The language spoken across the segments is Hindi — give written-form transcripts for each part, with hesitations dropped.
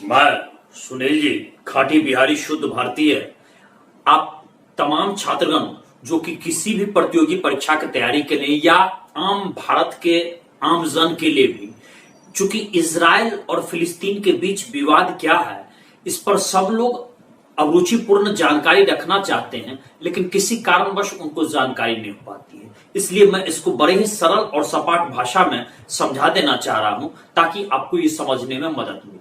मैं सुनील जी, खाटी बिहारी शुद्ध भारतीय। आप तमाम छात्रगण जो कि किसी भी प्रतियोगी परीक्षा की तैयारी के लिए या आम भारत के आम जन के लिए भी, चूंकि इजराइल और फिलिस्तीन के बीच विवाद क्या है, इस पर सब लोग अभिरुचिपूर्ण जानकारी रखना चाहते हैं, लेकिन किसी कारणवश उनको जानकारी नहीं हो पाती है। इसलिए मैं इसको बड़े ही सरल और सपाट भाषा में समझा देना चाह रहा हूं ताकि आपको ये समझने में मदद मिले।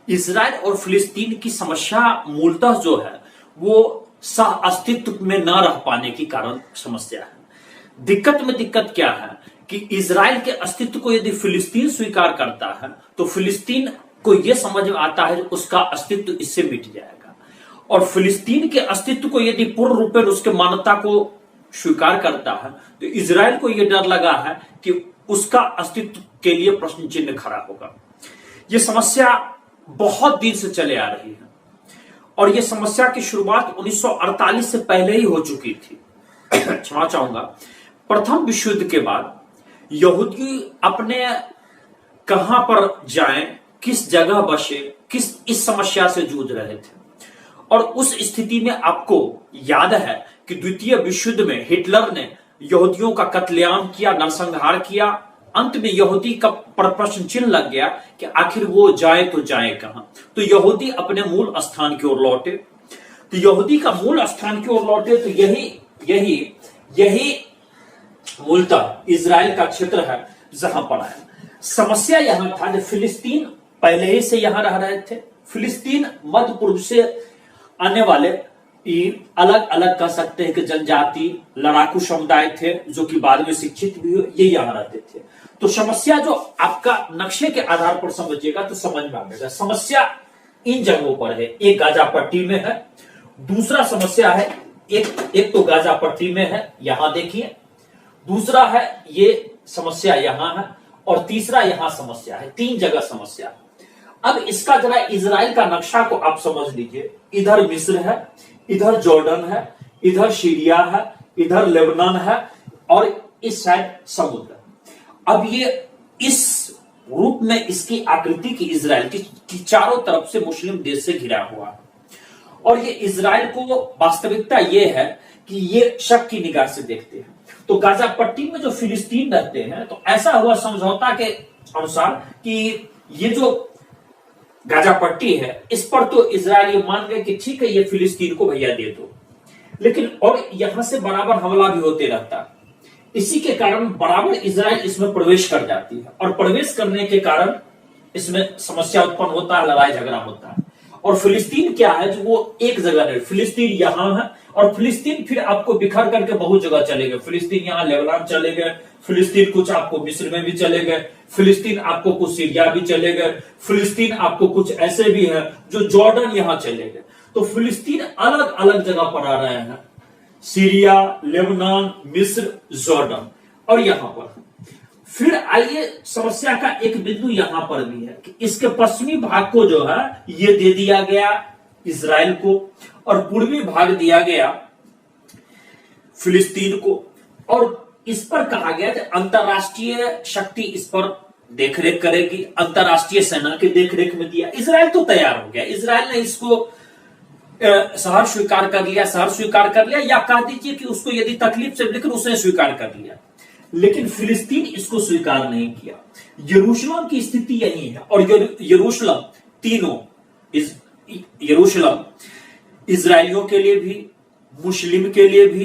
इजराइल और फिलिस्तीन की समस्या मूलतः जो है वो सह अस्तित्व में न रह पाने के कारण समस्या है। दिक्कत में दिक्कत क्या है कि इजराइल के अस्तित्व को यदि फिलिस्तीन स्वीकार करता है तो फिलिस्तीन को यह समझ में आता है कि उसका अस्तित्व इससे मिट जाएगा, और फिलिस्तीन के अस्तित्व को यदि पूर्ण रूप में उसके मान्यता को स्वीकार करता है तो इजराइल को यह डर लगा है कि उसका अस्तित्व के लिए प्रश्न चिन्ह खड़ा होगा। यह समस्या बहुत दिन से चले आ रही है और यह समस्या की शुरुआत 1948 से पहले ही हो चुकी थी। क्षमा चाहूंगा। प्रथम विश्व युद्ध के बाद यहूदी अपने कहां पर जाएं, किस जगह बसे, किस इस समस्या से जूझ रहे थे। और उस स्थिति में आपको याद है कि द्वितीय विश्व युद्ध में हिटलर ने यहूदियों का कत्लेआम किया, नरसंहार किया। अंत में यहूदी का प्रश्न चिन्ह लग गया कि आखिर वो जाए तो जाए कहां। तो यहूदी अपने मूल स्थान की ओर लौटे। तो यहूदी का मूल स्थान की ओर लौटे तो यही मूलतः इजराइल का क्षेत्र है जहां पर है। समस्या यहां था कि फिलिस्तीन पहले ही से यहां रह रहे थे। फिलिस्तीन मध्य पूर्व से आने वाले अलग अलग कह सकते हैं कि जनजाति लड़ाकू समुदाय थे जो कि बाद में शिक्षित भी हुए, ये यहां रहते थे। तो समस्या जो आपका नक्शे के आधार पर समझिएगा तो समझ में आएगा। समस्या इन जगहों पर है। एक गाजा पट्टी में है, दूसरा समस्या है एक तो गाजा पट्टी में है, यहां देखिए, दूसरा है ये समस्या यहां है, और तीसरा यहां समस्या है। तीन जगह समस्या है। अब इसका जरा इजराइल का नक्शा को आप समझ लीजिए। इधर मिस्र है, इधर जॉर्डन है, इधर सीरिया है, इधर लेबनान है, और इस साइड समुद्र। अब ये इस रूप में इसकी आकृति की इजराइल की चारों तरफ से मुस्लिम देश से घिरा हुआ है। और ये इजराइल को वास्तविकता ये है कि ये शक की निगाह से देखते हैं। तो गाजा पट्टी में जो फिलिस्तीन रहते हैं, तो ऐसा हुआ समझौता के अनुसार कि ये जो गाजा पट्टी है इस पर तो इजराइल ये मान गए कि ठीक है ये फिलिस्तीन को भैया दे दो, लेकिन और यहां से बराबर हमला भी होते रहता है। इसी के कारण बराबर इजराइल इसमें प्रवेश कर जाती है, और प्रवेश करने के कारण इसमें समस्या उत्पन्न होता है, लड़ाई झगड़ा होता है। और फिलिस्तीन क्या है जो वो एक जगह नहीं, फिलिस्तीन यहां है, और फिलिस्तीन फिर आपको बिखर करके बहुत जगह चले गए। फिलिस्तीन यहां लेबनान चले गए, फिलिस्तीन कुछ आपको मिस्र में भी चले गए, फिलिस्तीन आपको कुछ सीरिया भी चले गए, फिलिस्तीन आपको कुछ ऐसे भी है जो जॉर्डन यहां चले गए। तो फिलिस्तीन अलग अलग जगह पर आ रहे हैं, सीरिया, लेबनान, मिस्र, जॉर्डन, और यहां पर फिर आइए समस्या का एक बिंदु यहां पर भी है कि इसके पश्चिमी भाग को जो है ये दे दिया गया इजराइल को, और पूर्वी भाग दिया गया फिलिस्तीन को। और इस पर कहा गया कि अंतरराष्ट्रीय शक्ति इस पर देखरेख करेगी, अंतरराष्ट्रीय सेना की देखरेख में दिया। इजराइल तो तैयार हो गया, इजराइल ने इसको शहर स्वीकार कर लिया, या कह दीजिए कि उसको यदि तकलीफ से, लेकिन उसने स्वीकार कर लिया। लेकिन फिलिस्तीन इसको स्वीकार नहीं किया। यरूशलेम की स्थिति यही है, और यरूशलेम तीनों यरूशलेम इजराइलियों के लिए भी, मुस्लिम के लिए भी,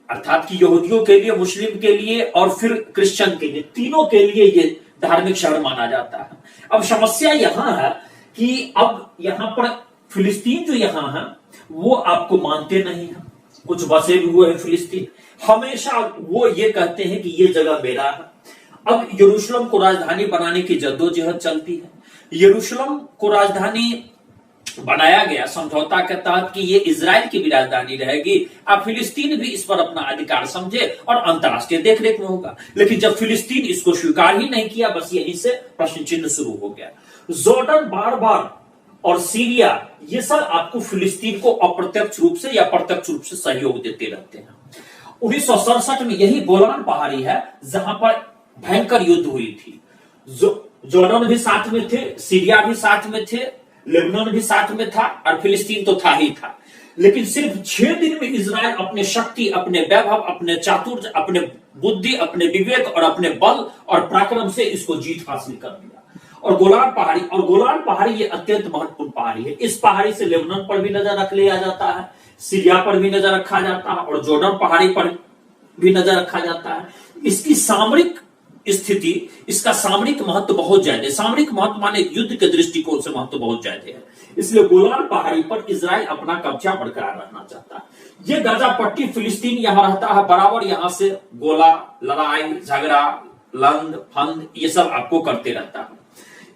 अर्थात कि यहूदियों के लिए, मुस्लिम के लिए, और फिर क्रिश्चियन के लिए, तीनों के लिए ये धार्मिक शहर माना जाता है। अब समस्या यहां है कि अब यहां पर फिलिस्तीन जो यहां है वो आपको मानते नहीं है। कुछ बसे भी हुए हैं फिलिस्तीन, हमेशा वो ये कहते हैं कि ये जगह मेरा है। अब यरूशलेम को राजधानी बनाने की जद्दोजहद चलती है। यरूशलेम को राजधानी बनाया गया समझौता के तहत कि ये इजराइल की भी राजधानी रहेगी। अब फिलिस्तीन भी इस पर अपना अधिकार समझे और अंतरराष्ट्रीय देखरेख में होगा। लेकिन जब फिलिस्तीन इसको स्वीकार ही नहीं किया, बस यहीं से प्रश्न चिन्ह शुरू हो गया। जॉर्डन बार बार और सीरिया, ये सब आपको फिलिस्तीन को अप्रत्यक्ष रूप से या प्रत्यक्ष रूप से सहयोग देते रहते हैं। 1967 में यही गोलान पहाड़ी है जहां पर भयंकर युद्ध हुई थी। जॉर्डन भी साथ में थे, सीरिया भी साथ में थे, लेबनान भी साथ में था और फिलिस्तीन तो था ही था। लेकिन सिर्फ 6 दिन में इजराइल अपने शक्ति, अपने वैभव, अपने चातुर्य, अपने बुद्धि, अपने विवेक और अपने बल और पराक्रम से इसको जीत हासिल कर लिया। और गोलान पहाड़ी ये अत्यंत महत्वपूर्ण पहाड़ी है। इस पहाड़ी से लेबनान पर भी नजर रख लिया जाता है, सीरिया पर भी नजर रखा जाता है और जॉर्डन पहाड़ी पर भी नजर रखा जाता है। इसकी सामरिक स्थिति, इसका सामरिक महत्व बहुत ज्यादा है। सामरिक महत्व माने युद्ध के दृष्टिकोण से महत्व बहुत ज्यादा है। इसलिए गोलान पहाड़ी पर इजराइल अपना कब्जा बरकरार रखना चाहता है। यह गाजा पट्टी, फिलिस्तीन यहां रहता है बराबर, यहां से गोला, लड़ाई झगड़ा, लंद फंद ये सब आपको करते रहता है।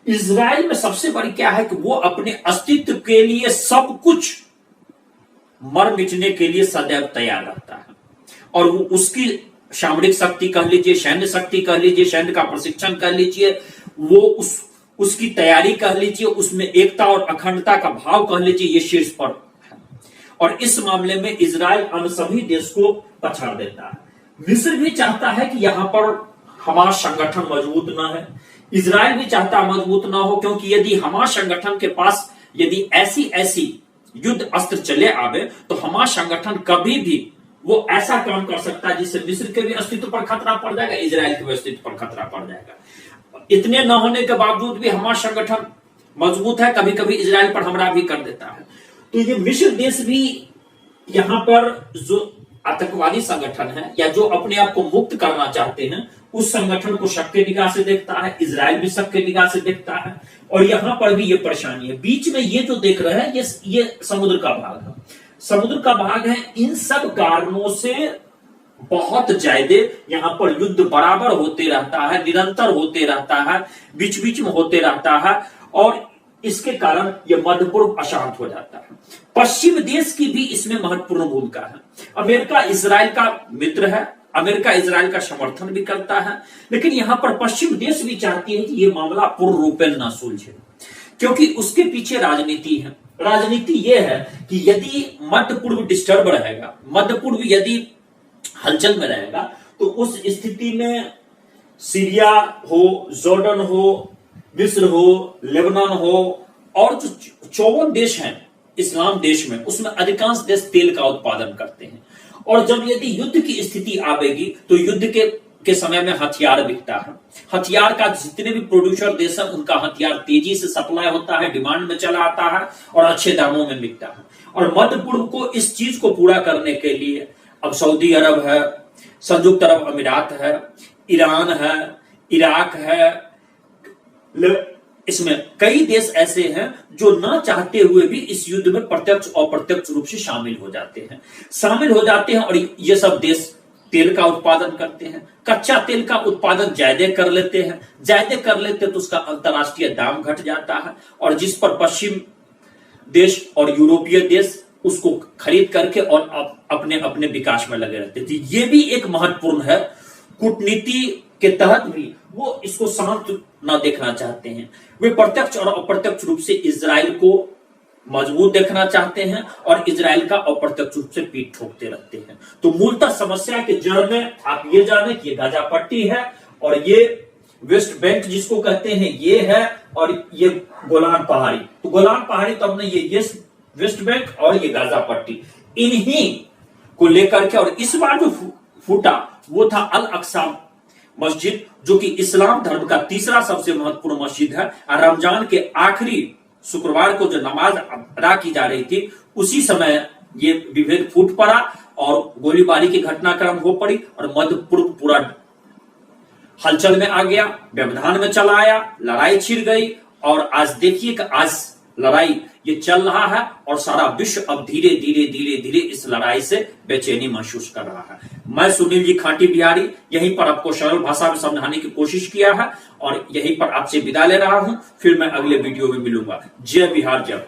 इजराइल में सबसे बड़ी क्या है कि वो अपने अस्तित्व के लिए सब कुछ मर मिटने के लिए सदैव तैयार रहता है। और वो उसकी सामरिक शक्ति कह लीजिए, सैन्य शक्ति कह लीजिए, सैन्य का प्रशिक्षण कह लीजिए, वो उसकी तैयारी कह लीजिए, उसमें एकता और अखंडता का भाव कह लीजिए, ये शीर्ष पर है। और इस मामले में इजराइल अन्य सभी देश को पछाड़ देता है। मिस्र भी चाहता है कि यहां पर हमास संगठन मजबूत ना है, इजराइल भी चाहता है मजबूत ना हो, क्योंकि यदि हमास संगठन के पास यदि ऐसी युद्ध अस्त्र चले आवे तो हमास संगठन कभी भी वो ऐसा काम कर सकता है जिससे मिस्र के भी अस्तित्व पर खतरा पड़ जाएगा, इजराइल के भी अस्तित्व पर खतरा पड़ जाएगा। इतने न होने के बावजूद भी हमारा संगठन मजबूत है, कभी कभी इजराइल पर हमला भी कर देता है। तो ये मिस्र देश भी यहां पर जो आतंकवादी संगठन है या जो अपने आप को मुक्त करना चाहते हैं उस संगठन को शक के निगाह से देखता है, इजराइल भी शक के निगाह से देखता है। और यहां पर भी ये परेशानी है। बीच में ये जो देख रहे हैं ये समुद्र का भाग है, समुद्र का भाग है। इन सब कारणों से बहुत ज्यादा यहां पर युद्ध बराबर होते रहता है, निरंतर होते रहता है, बीच बीच में होते रहता है। और इसके कारण यह मध्य पूर्व अशांत हो जाता है। पश्चिम देश की भी इसमें महत्वपूर्ण भूमिका है। अमेरिका इजराइल का मित्र है, अमेरिका इजराइल का समर्थन भी करता है, लेकिन यहां पर पश्चिम देश भी चाहती है कि यह मामला पूर्ण रूप में न सुलझे, क्योंकि उसके पीछे राजनीति है। राजनीति यह है कि यदि मध्य पूर्व डिस्टर्ब रहेगा, मध्य पूर्व यदि हलचल में रहेगा, तो उस स्थिति में सीरिया हो, जॉर्डन हो, मिस्र हो, लेबनान हो और जो 54 देश हैं इस्लाम देश में, उसमें अधिकांश देश तेल का उत्पादन करते हैं। और जब यदि युद्ध की स्थिति आवेगी तो युद्ध के समय में हथियार बिकता है। हथियार का जितने भी प्रोड्यूसर देश है उनका हथियार तेजी से सप्लाई होता है, डिमांड में चला आता है और अच्छे दामों में बिकता है। और मध्य पूर्व को इस चीज को पूरा करने के लिए अब सऊदी अरब है, संयुक्त अरब अमीरात है, ईरान है, इराक है, इसमें कई देश ऐसे हैं जो न चाहते हुए भी इस युद्ध में प्रत्यक्ष और अप्रत्यक्ष रूप से शामिल हो जाते हैं। और ये सब देश तेल का उत्पादन करते हैं, कच्चा तेल का उत्पादन ज्यादा कर लेते तो उसका अंतरराष्ट्रीय दाम घट जाता है और जिस पर पश्चिम देश और यूरोपीय देश उसको खरीद करके और अपने अपने विकास में लगे रहते थे। ये भी एक महत्वपूर्ण है। कूटनीति के तहत भी वो इसको शांत न देखना चाहते हैं। वे प्रत्यक्ष और अप्रत्यक्ष रूप से इजराइल को मजबूत देखना चाहते हैं और इजराइल का अप्रत्यक्ष रूप से पीठ ठोकते रहते हैं। तो मूलतः समस्या के जड़ में आप ये जाने कि ये गाजा पट्टी है और ये वेस्ट बैंक जिसको कहते हैं ये है और ये गोलान पहाड़ी। तो गोलान पहाड़ी तो हमने ये वेस्ट बैंक और ये गाजा पट्टी, इन्हीं को लेकर के। और इस बार जो फूटा वो था अल अक्सा मस्जिद, जो कि इस्लाम धर्म का तीसरा सबसे महत्वपूर्ण मस्जिद है। और रमजान के आखिरी शुक्रवार को जो नमाज अदा की जा रही थी उसी समय ये विभेद फूट पड़ा और गोलीबारी की घटनाक्रम हो पड़ी और मध्य पूर्व पूरा हलचल में आ गया, व्यवधान में चला आया, लड़ाई छिड़ गई। और आज देखिए कि आज लड़ाई ये चल रहा है और सारा विश्व अब धीरे धीरे इस लड़ाई से बेचैनी महसूस कर रहा है। मैं सुनील जी खाटी बिहारी यहीं पर आपको सरल भाषा में समझाने की कोशिश किया है और यहीं पर आपसे विदा ले रहा हूं। फिर मैं अगले वीडियो में मिलूंगा। जय बिहार, जय भारत।